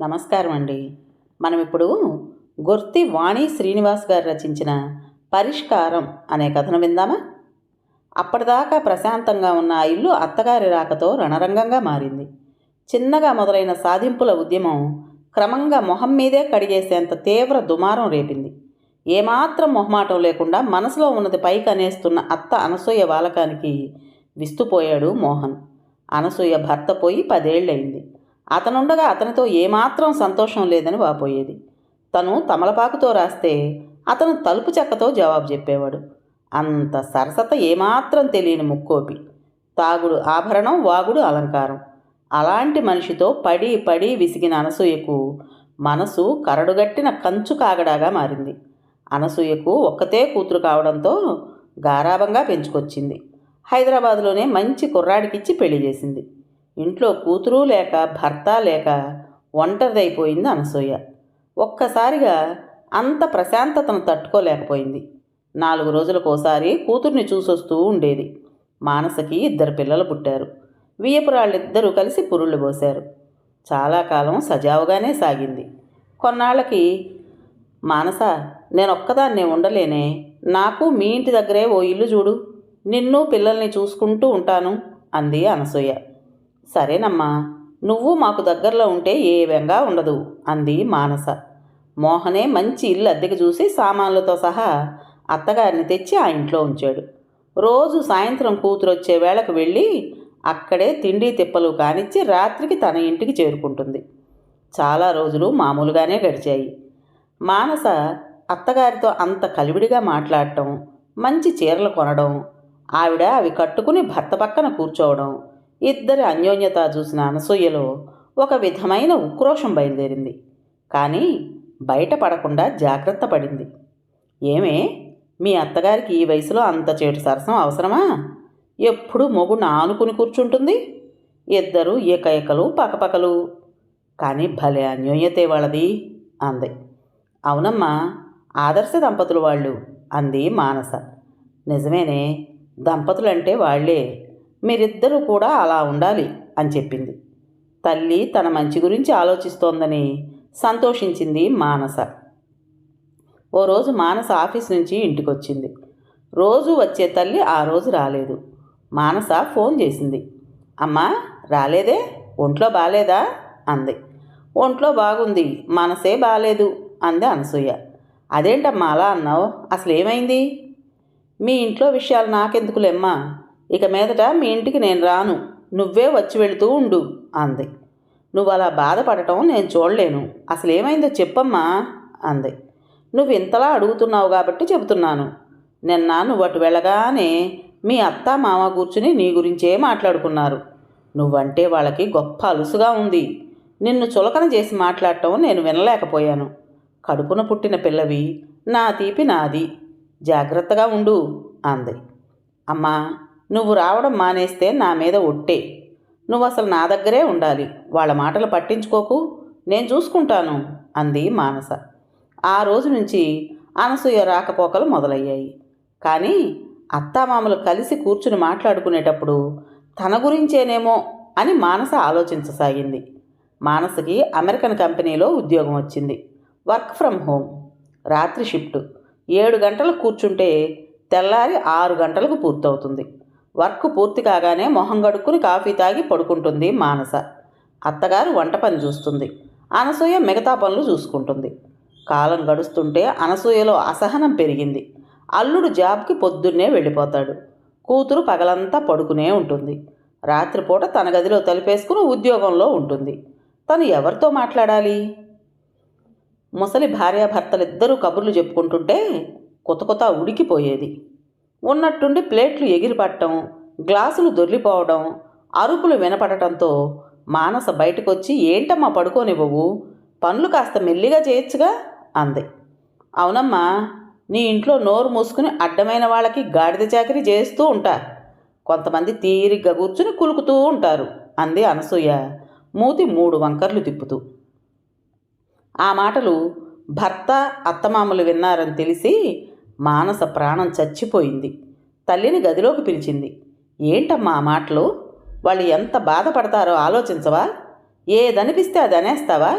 నమస్కారం అండి. మనం ఇప్పుడు గుర్తి వాణి శ్రీనివాస్ గారు రచించిన పరిష్కారం అనే కథను విందామా? అప్పటిదాకా ప్రశాంతంగా ఉన్న ఆ ఇల్లు అత్తగారి రాకతో రణరంగంగా మారింది. చిన్నగా మొదలైన సాధింపుల ఉద్యమం క్రమంగా మొహం మీదే కడిగేసేంత తీవ్ర దుమారం రేపింది. ఏమాత్రం మొహమాటం లేకుండా మనసులో ఉన్నది పైకి అనేస్తున్న అత్త అనసూయ వాలకానికి విస్తుపోయాడు మోహన్. అనసూయ భర్త పోయి 10 ఏళ్ళయింది. అతనుండగా అతనితో ఏమాత్రం సంతోషం లేదని వాపోయేది. తను తమలపాకుతో రాస్తే అతను తలుపు చెక్కతో జవాబు చెప్పేవాడు. అంత సరసత ఏమాత్రం తెలియని ముక్కోపి. తాగుడు ఆభరణం, వాగుడు అలంకారం. అలాంటి మనిషితో పడి పడి విసిగిన అనసూయకు మనసు కరడుగట్టిన కంచు కాగడాగా మారింది. అనసూయకు ఒక్కతే కూతురు కావడంతో గారాబంగా పెంచుకొచ్చింది. హైదరాబాదులోనే మంచి కుర్రాడికిచ్చి పెళ్లి చేసింది. ఇంట్లో కూతురు లేక భర్త లేక ఒంటరిదైపోయింది అనసూయ. ఒక్కసారిగా అంత ప్రశాంతతను తట్టుకోలేకపోయింది. 4 రోజులకోసారి కూతుర్ని చూసొస్తూ ఉండేది. మానసకి 2 పిల్లలు పుట్టారు. వియ్యపురాళ్ళిద్దరూ కలిసి పురుళ్ళు పోశారు. చాలా కాలం సజావుగానే సాగింది. కొన్నాళ్ళకి, మానస, నేనొక్కదాన్నే ఉండలేనే, నాకు మీ ఇంటి దగ్గరే ఓ ఇల్లు చూడు, నిన్ను పిల్లల్ని చూసుకుంటూ ఉంటాను అంది అనసూయ. సరేనమ్మా, నువ్వు మాకు దగ్గరలో ఉంటే ఏ బెంగా ఉండదు అంది మానస. మోహనే మంచి ఇల్లు అద్దెకు చూసి సామాన్లతో సహా అత్తగారిని తెచ్చి ఆ ఇంట్లో ఉంచాడు. రోజు సాయంత్రం కూతురొచ్చే వేళకు వెళ్ళి అక్కడే తిండి తిప్పలు కానిచ్చి రాత్రికి తన ఇంటికి చేరుకుంటుంది. చాలా రోజులు మామూలుగానే గడిచాయి. మానస అత్తగారితో అంత కలివిడిగా మాట్లాడటం, మంచి చీరలు కొనడం, ఆవిడ అవి కట్టుకుని భర్త పక్కన కూర్చోవడం, ఇద్దరి అన్యోన్యత చూసిన అనసూయలో ఒక విధమైన ఉక్రోషం బయలుదేరింది. కానీ బయటపడకుండా జాగ్రత్త పడింది. ఏమే, మీ అత్తగారికి ఈ వయసులో అంత చేటు సరసం అవసరమా? ఎప్పుడు మొగుడిని ఆనుకుని కూర్చుంటుంది. ఇద్దరు ఏకైకలు పకపకలు. కానీ భలే అన్యోన్యతే వాళ్ళది అంది. అవునమ్మా, ఆదర్శ దంపతులు వాళ్ళు అంది మానస. నిజమేనే, దంపతులంటే వాళ్లే. మీరిద్దరూ కూడా అలా ఉండాలి అని చెప్పింది. తల్లి తన మంచి గురించి ఆలోచిస్తోందని సంతోషించింది మానస. ఓ రోజు మానస ఆఫీస్ నుంచి ఇంటికొచ్చింది. రోజు వచ్చే తల్లి ఆ రోజు రాలేదు. మానస ఫోన్ చేసింది. అమ్మా, రాలేదే, ఒంట్లో బాలేదా అంది. ఒంట్లో బాగుంది, మనసే బాలేదు అంది అనసూయ. అదేంటమ్మా అలా అన్నావు, అసలు ఏమైంది? మీ ఇంట్లో విషయాలు నాకెందుకులేమ్మా, ఇక మీదట మీ ఇంటికి నేను రాను, నువ్వే వచ్చి వెళుతూ ఉండు అంది. నువ్వు అలా బాధపడటం నేను చూడలేను, అసలు ఏమైందో చెప్పమ్మా అంది. నువ్వు ఇంతలా అడుగుతున్నావు కాబట్టి చెబుతున్నాను. నిన్న నువ్వు అటు వెళ్ళగానే మీ అత్త మామ కూర్చుని నీ గురించే మాట్లాడుకున్నారు. నువ్వంటే వాళ్ళకి గొప్ప అలుసుగా ఉంది. నిన్ను చులకన చేసి మాట్లాడటం నేను వినలేకపోయాను. కడుపున పుట్టిన పిల్లవి, నా తీపి నాది, జాగ్రత్తగా ఉండు అంది. అమ్మా, నువ్వు రావడం మానేస్తే నా మీద ఒట్టే. నువ్వు అసలు నా దగ్గరే ఉండాలి, వాళ్ళ మాటలు పట్టించుకోకు, నేను చూసుకుంటాను అంది మానస. ఆ రోజు నుంచి అనసూయ రాకపోకలు మొదలయ్యాయి. కానీ అత్తామామలు కలిసి కూర్చుని మాట్లాడుకునేటప్పుడు తన గురించేనేమో అని మానస ఆలోచించసాగింది. మానసకి అమెరికన్ కంపెనీలో ఉద్యోగం వచ్చింది. వర్క్ ఫ్రమ్ హోమ్, రాత్రి షిఫ్ట్. 7 గంటలకు కూర్చుంటే తెల్లారి 6 గంటలకు పూర్తవుతుంది. వర్క్ పూర్తి కాగానే మొహం గడుక్కుని కాఫీ తాగి పడుకుంటుంది మానస. అత్తగారు వంట పని చూస్తుంది, అనసూయ మిగతా పనులు చూసుకుంటుంది. కాలం గడుస్తుంటే అనసూయలో అసహనం పెరిగింది. అల్లుడు జాబ్కి పొద్దున్నే వెళ్ళిపోతాడు. కూతురు పగలంతా పడుకునే ఉంటుంది. రాత్రిపూట తన గదిలో తలుపేసుకుని ఉద్యోగంలో ఉంటుంది. తను ఎవరితో మాట్లాడాలి? ముసలి భార్యాభర్తలిద్దరూ కబుర్లు చెప్పుకుంటుంటే కొత్త ఉడికిపోయేది. ఉన్నట్టుండి ప్లేట్లు ఎగిరిపట్టడం, గ్లాసులు దొర్లిపోవడం, అరుపులు వినపడటంతో మానస బయటకొచ్చి, ఏంటమ్మా పడుకోనివ్వవు, పనులు కాస్త మెల్లిగా చేయొచ్చుగా అంది. అవునమ్మా, నీ ఇంట్లో నోరు మూసుకుని అడ్డమైన వాళ్ళకి గాడిద చాకరీ చేస్తూ ఉంటా, కొంతమంది తీరిగ్గా కూర్చుని కులుకుతూ ఉంటారు అంది అనసూయ మూతి 3 వంకర్లు తిప్పుతూ. ఆ మాటలు భర్త అత్తమామలు విన్నారని తెలిసి మానస ప్రాణం చచ్చిపోయింది. తల్లిని గదిలోకి పిలిచింది. ఏంటమ్మా ఆ మాటలు, వాళ్ళు ఎంత బాధపడతారో ఆలోచించవా? ఏదనిపిస్తే అది అనేస్తావా?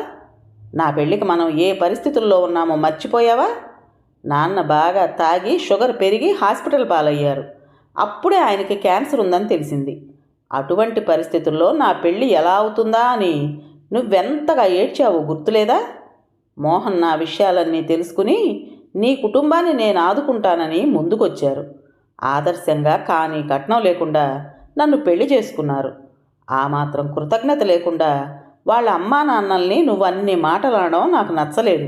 నా పెళ్ళికి మనం ఏ పరిస్థితుల్లో ఉన్నామో మర్చిపోయావా? నాన్న బాగా తాగి షుగర్ పెరిగి హాస్పిటల్ పాలయ్యారు. అప్పుడే ఆయనకి క్యాన్సర్ ఉందని తెలిసింది. అటువంటి పరిస్థితుల్లో నా పెళ్ళి ఎలా అవుతుందా అని నువ్వెంతగా ఏడ్చావో గుర్తులేదా? మోహన్ నా విషయాలన్నీ తెలుసుకుని నీ కుటుంబాన్ని నేను ఆదుకుంటానని ముందుకొచ్చారు. ఆదర్శంగా కానీ కట్నం లేకుండా నన్ను పెళ్లి చేసుకున్నారు. ఆ మాత్రం కృతజ్ఞత లేకుండా వాళ్ళ అమ్మా నాన్నల్ని నువ్వు అన్ని మాటలాడడం నాకు నచ్చలేదు.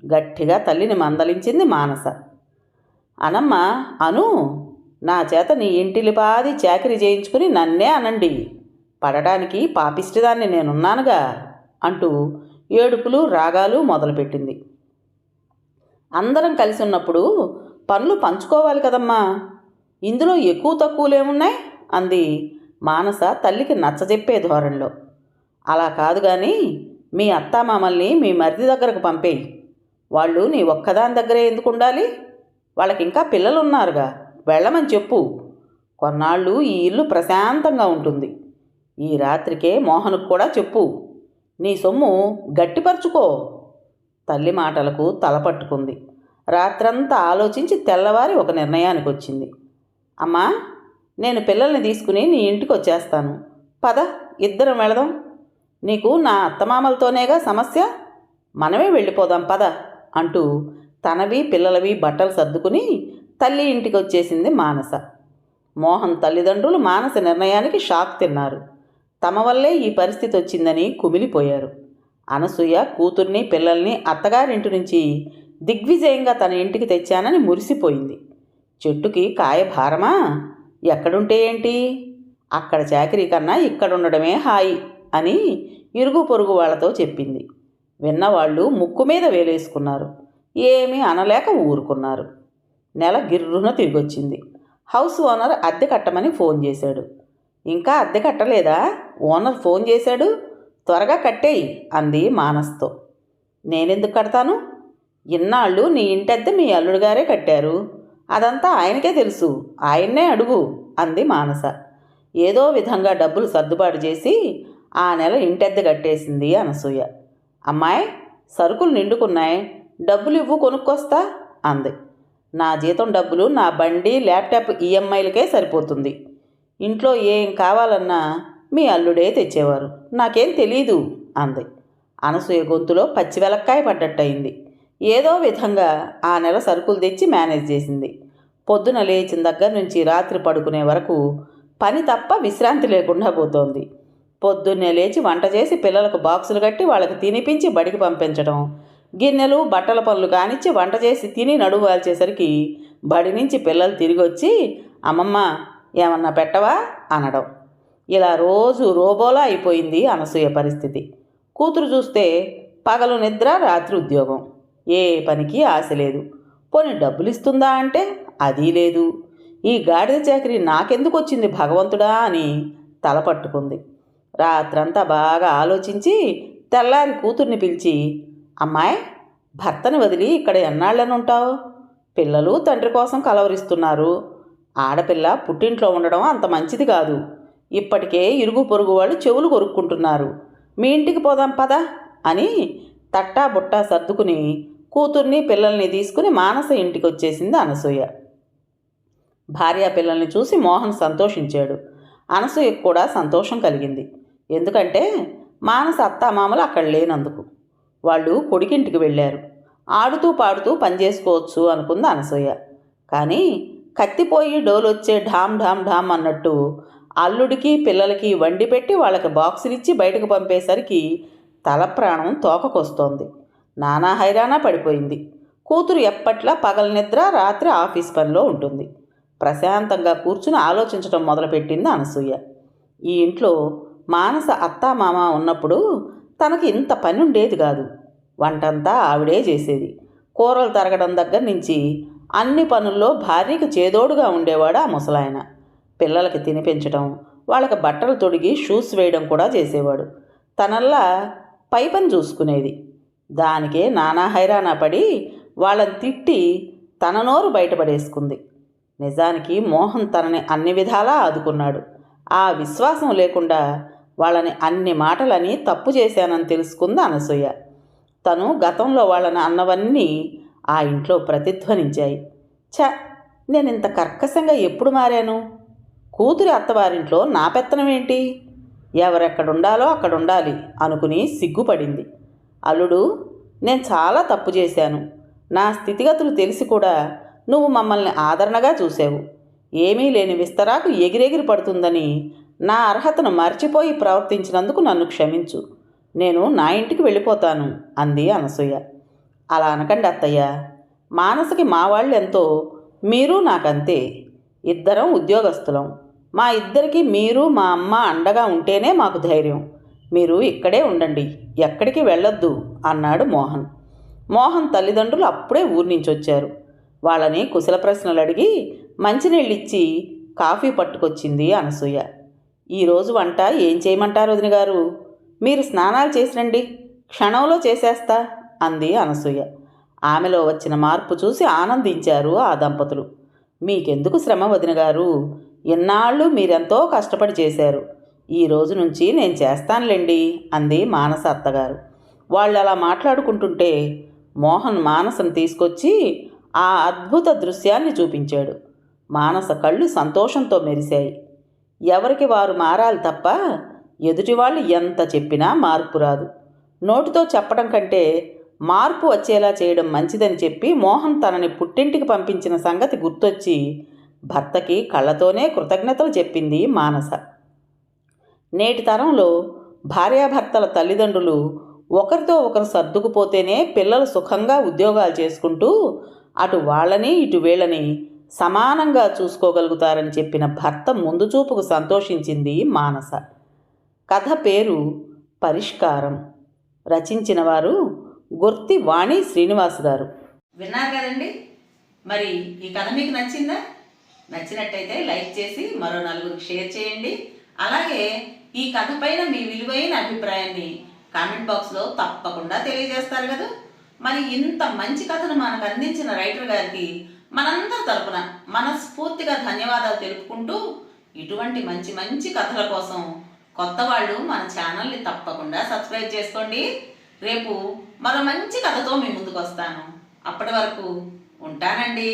గట్టిగా తల్లిని మందలించింది మానస. అనమ్మా అను, నా చేత నీ ఇంటిలిపాది చాకిరీ చేయించుకుని నన్నే అనండి, పడడానికి పాపిష్టిదాన్ని నేనున్నానుగా అంటూ ఏడుపులు రాగాలు మొదలుపెట్టింది. అందరం కలిసి ఉన్నప్పుడు పనులు పంచుకోవాలి కదమ్మా, ఇందులో ఎక్కువ తక్కువలేమున్నాయి అంది మానస తల్లికి నచ్చజెప్పే ధోరణిలో. అలా కాదు కానీ మీ అత్తామామల్ని మీ మరిది దగ్గరకు పంపేయి. వాళ్ళు నీ ఒక్కదాని దగ్గరే ఎందుకు ఉండాలి? వాళ్ళకి ఇంకా పిల్లలు ఉన్నారుగా, వెళ్ళమని చెప్పు. కొన్నాళ్ళు ఈ ఇల్లు ప్రశాంతంగా ఉంటుంది. ఈ రాత్రికే మోహన్కు కూడా చెప్పు. నీ సొమ్ము గట్టిపరుచుకో. తల్లి మాటలకు తలపట్టుకుంది. రాత్రంతా ఆలోచించి తెల్లవారి ఒక నిర్ణయానికి వచ్చింది. అమ్మా, నేను పిల్లల్ని తీసుకుని నీ ఇంటికి వచ్చేస్తాను. పద, ఇద్దరం వెళదాం. నీకు నా అత్తమామలతోనేగా సమస్య, మనమే వెళ్ళిపోదాం పద అంటూ తనవి పిల్లలవి బట్టలు సర్దుకుని తల్లి ఇంటికి వచ్చేసింది మానస. మోహన్ తల్లిదండ్రులు మానస నిర్ణయానికి షాక్ తిన్నారు. తమ వల్లే ఈ పరిస్థితి వచ్చిందని కుమిలిపోయారు. అనసూయ కూతుర్ని పిల్లల్ని అత్తగారింటి నుంచి దిగ్విజయంగా తన ఇంటికి తెచ్చానని మురిసిపోయింది. చెట్టుకి కాయ భారమా? ఎక్కడుంటే ఏంటి, అక్కడ చాకరీ కన్నా ఇక్కడుండడమే హాయి అని ఇరుగు పొరుగు వాళ్లతో చెప్పింది. విన్నవాళ్ళు ముక్కు మీద వేలేసుకున్నారు. ఏమీ అనలేక ఊరుకున్నారు. నెల గిర్రున తిరిగొచ్చింది. హౌస్ ఓనర్ అద్దె కట్టమని ఫోన్ చేశాడు. ఇంకా అద్దె కట్టలేదా? ఓనర్ ఫోన్ చేశాడు, త్వరగా కట్టేయి అంది మానస్తో. నేనెందుకు కడతాను? ఇన్నాళ్ళు నీ ఇంటద్దె మీ అల్లుడుగారే కట్టారు. అదంతా ఆయనకే తెలుసు, ఆయన్నే అడుగు అంది మానస. ఏదో విధంగా డబ్బులు సర్దుబాటు చేసి ఆ నెల ఇంటద్దె కట్టేసింది అనసూయ. అమ్మాయి, సరుకులు నిండుకున్నాయి, డబ్బులు ఇవ్వు కొనుక్కొస్తా అంది. నా జీతం డబ్బులు నా బండి ల్యాప్టాప్ ఈఎంఐలకే సరిపోతుంది. ఇంట్లో ఏం కావాలన్నా మీ అల్లుడే తెచ్చేవారు, నాకేం తెలీదు అంది. అనసూయ గొంతులో పచ్చి వెలక్కాయ పడ్డట్టయింది. ఏదో విధంగా ఆ నెల సరుకులు తెచ్చి మేనేజ్ చేసింది. పొద్దున లేచిన దగ్గర నుంచి రాత్రి పడుకునే వరకు పని తప్ప విశ్రాంతి లేకుండా పోతోంది. పొద్దున్నే లేచి వంట చేసి పిల్లలకు బాక్సులు కట్టి వాళ్ళకి తినిపించి బడికి పంపించడం, గిన్నెలు బట్టల పనులు కానిచ్చి వంట చేసి తిని నడువు వాల్చేసరికి బడి నుంచి పిల్లలు తిరిగి వచ్చి అమ్మమ్మ ఏమన్నా పెట్టవా అనడం. ఇలా రోజు రోబోలా అయిపోయింది అనసూయ పరిస్థితి. కూతురు చూస్తే పగలు నిద్ర, రాత్రి ఉద్యోగం. ఏ పనికి ఆశ లేదు. పోనీ డబ్బులు ఇస్తుందా అంటే అదీ లేదు. ఈ గాడిద చాకరీ నాకెందుకు వచ్చింది భగవంతుడా అని తల పట్టుకుంది. రాత్రంతా బాగా ఆలోచించి తెల్లారి కూతుర్ని పిలిచి, అమ్మాయి, భర్తని వదిలి ఇక్కడ ఎన్నాళ్ళని ఉంటావు? పిల్లలు తండ్రి కోసం కలవరిస్తున్నారు. ఆడపిల్ల పుట్టింట్లో ఉండడం అంత మంచిది కాదు. ఇప్పటికే ఇరుగు పొరుగు వాళ్ళు చెవులు కొరుక్కుంటున్నారు. మీ ఇంటికి పోదాం పదా అని తట్టా బుట్టా సర్దుకుని కూతుర్ని పిల్లల్ని తీసుకుని మానస ఇంటికి వచ్చేసింది అనసూయ. భార్యా పిల్లల్ని చూసి మోహన్ సంతోషించాడు. అనసూయకు కూడా సంతోషం కలిగింది. ఎందుకంటే మానస అత్తామామలు అక్కడ లేనందుకు. వాళ్ళు కొడుకింటికి వెళ్ళారు. ఆడుతూ పాడుతూ పనిచేసుకోవచ్చు అనుకుంది అనసూయ. కానీ కత్తిపోయి డోలొచ్చే ఢామ్ ఢామ్ ఢామ్ అన్నట్టు అల్లుడికి పిల్లలకి వండి పెట్టి వాళ్ళకి బాక్సులిచ్చి బయటకు పంపేసరికి తల ప్రాణం తోకకొస్తోంది. నానా హైరానా పడిపోయింది. కూతురు ఎప్పట్లా పగల నిద్ర, రాత్రి ఆఫీస్ పనిలో ఉంటుంది. ప్రశాంతంగా కూర్చుని ఆలోచించడం మొదలుపెట్టింది అనసూయ. ఈ ఇంట్లో మానస అత్తామామ ఉన్నప్పుడు తనకి ఇంత పని ఉండేది కాదు. వంటంతా ఆవిడే చేసేది. కూరలు తరగడం దగ్గర నుంచి అన్ని పనుల్లో భార్యకి చేదోడుగా ఉండేవాడు ఆ ముసలాయన. పిల్లలకి తినిపించడం, వాళ్ళకి బట్టలు తొడిగి షూస్ వేయడం కూడా చేసేవాడు. తనల్లా పై పని చూసుకునేది. దానికే నానా హైరానా పడి వాళ్ళని తిట్టి తన నోరు బయటపడేసుకుంది. నిజానికి మోహన్ తనని అన్ని విధాలా ఆదుకున్నాడు. ఆ విశ్వాసం లేకుండా వాళ్ళని అన్ని మాటలని తప్పు చేశానని తెలుసుకుంది అనసూయ. తను గతంలో వాళ్ళని అన్నవన్నీ ఆ ఇంట్లో ప్రతిధ్వనించాయి. ఛ, నేనింత కర్కశంగా ఎప్పుడు మారాను? కూతురి అత్తవారింట్లో నా పెత్తనం ఏంటి? ఎవరెక్కడుండాలో అక్కడుండాలి అనుకుని సిగ్గుపడింది. అల్లుడు, నేను చాలా తప్పు చేశాను. నా స్థితిగతులు తెలిసి కూడా నువ్వు మమ్మల్ని ఆదరణగా చూసావు. ఏమీ లేని విస్తరాకు ఎగిరెగిరి పడుతుందని నా అర్హతను మర్చిపోయి ప్రవర్తించినందుకు నన్ను క్షమించు. నేను నా ఇంటికి వెళ్ళిపోతాను అంది అనసూయ. అలా అనకండి అత్తయ్య. మానసకి మా వాళ్ళు ఎంతో, మీరు నాకంతే. ఇద్దరం ఉద్యోగస్తులం. మా ఇద్దరికి మీరు మా అమ్మ అండగా ఉంటేనే మాకు ధైర్యం. మీరు ఇక్కడే ఉండండి, ఎక్కడికి వెళ్ళొద్దు అన్నాడు మోహన్. మోహన్ తల్లిదండ్రులు అప్పుడే ఊరి నుంచి వచ్చారు. వాళ్ళని కుశల ప్రశ్నలు అడిగి మంచినీళ్ళిచ్చి కాఫీ పట్టుకొచ్చింది అనసూయ. ఈరోజు వంట ఏం చేయమంటారు వదిన గారు? మీరు స్నానాలు చేసిరండి, క్షణంలో చేసేస్తా అంది అనసూయ. ఆమెలో వచ్చిన మార్పు చూసి ఆనందించారు ఆ దంపతులు. మీకెందుకు శ్రమ వదిన గారు? ఇన్నాళ్ళు మీరెంతో కష్టపడి చేశారు. ఈ రోజు నుంచి నేను చేస్తానులేండి అంది మానస అత్తగారు. వాళ్ళు అలా మాట్లాడుకుంటుంటే మోహన్ మానసను తీసుకొచ్చి ఆ అద్భుత దృశ్యాన్ని చూపించాడు. మానస కళ్ళు సంతోషంతో మెరిశాయి. ఎవరికి వారు మారాలి తప్ప ఎదుటివాళ్ళు ఎంత చెప్పినా మార్పు రాదు. నోటితో చెప్పడం కంటే మార్పు వచ్చేలా చేయడం మంచిదని చెప్పి మోహన్ తనని పుట్టింటికి పంపించిన సంగతి గుర్తొచ్చి భర్తకి కళ్ళతోనే కృతజ్ఞతలు చెప్పింది మానస. నేటి తరంలో భార్యాభర్తల తల్లిదండ్రులు ఒకరితో ఒకరు సర్దుకుపోతేనే పిల్లలు సుఖంగా ఉద్యోగాలు చేసుకుంటూ అటు వాళ్ళని ఇటు వీళ్ళని సమానంగా చూసుకోగలుగుతారని చెప్పిన భర్త ముందు చూపుకు సంతోషించింది మానస. కథ పేరు పరిష్కారం. రచించిన వారు గుర్తి వాణి శ్రీనివాస్ గారు. విన్నారు కదండి. మరి ఈ కథ మీకు నచ్చిందా? నచ్చినట్టయితే లైక్ చేసి మరో నలుగురికి షేర్ చేయండి. అలాగే ఈ కథ పైన మీ విలువైన అభిప్రాయాన్ని కామెంట్ బాక్స్లో తప్పకుండా తెలియజేస్తారు కదా. మరి ఇంత మంచి కథను మనకు అందించిన రైటర్ గారికి మనందరి తరపున మనస్ఫూర్తిగా ధన్యవాదాలు తెలుపుకుంటూ, ఇటువంటి మంచి మంచి కథల కోసం కొత్త వాళ్ళు మన ఛానల్ని తప్పకుండా సబ్స్క్రైబ్ చేసుకోండి. రేపు మరో మంచి కథతో మీ ముందుకు వస్తాను. అప్పటి వరకు ఉంటానండి.